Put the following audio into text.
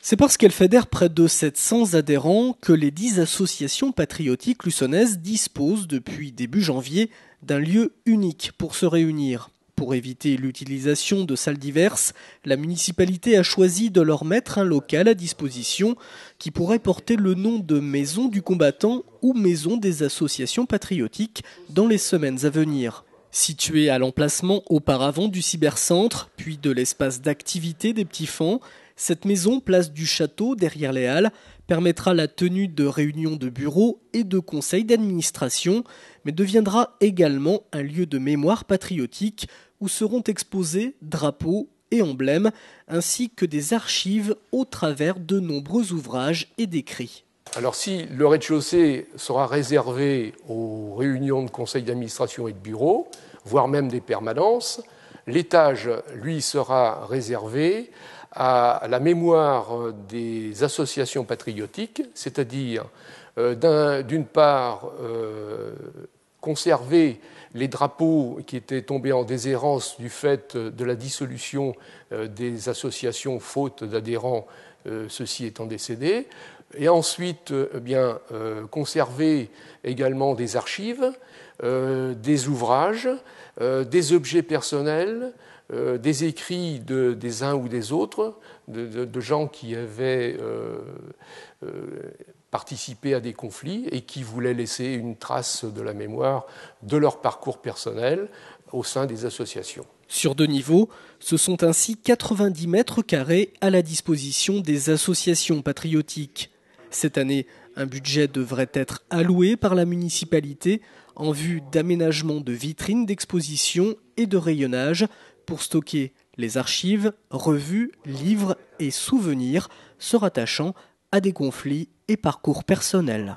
C'est parce qu'elle fédère près de 700 adhérents que les 10 associations patriotiques luçonnaises disposent depuis début janvier d'un lieu unique pour se réunir. Pour éviter l'utilisation de salles diverses, la municipalité a choisi de leur mettre un local à disposition qui pourrait porter le nom de Maison du combattant ou Maison des associations patriotiques dans les semaines à venir. Situé à l'emplacement auparavant du cybercentre, puis de l'espace d'activité des Petits-Fans, cette maison, place du Château, derrière les Halles, permettra la tenue de réunions de bureaux et de conseils d'administration, mais deviendra également un lieu de mémoire patriotique où seront exposés drapeaux et emblèmes, ainsi que des archives au travers de nombreux ouvrages et d'écrits. Alors si le rez-de-chaussée sera réservé aux réunions de conseils d'administration et de bureaux, voire même des permanences, l'étage, lui, sera réservé à la mémoire des associations patriotiques, c'est-à-dire d'une part conserver les drapeaux qui étaient tombés en déshérence du fait de la dissolution des associations faute d'adhérents, ceux-ci étant décédés, et ensuite conserver également des archives, des ouvrages, des objets personnels, des écrits des uns ou des autres, de gens qui avaient participé à des conflits et qui voulaient laisser une trace de la mémoire de leur parcours personnel au sein des associations. Sur 2 niveaux, ce sont ainsi 90 mètres carrés à la disposition des associations patriotiques. Cette année, un budget devrait être alloué par la municipalité en vue d'aménagement de vitrines d'exposition et de rayonnage pour stocker les archives, revues, livres et souvenirs se rattachant à des conflits et parcours personnels.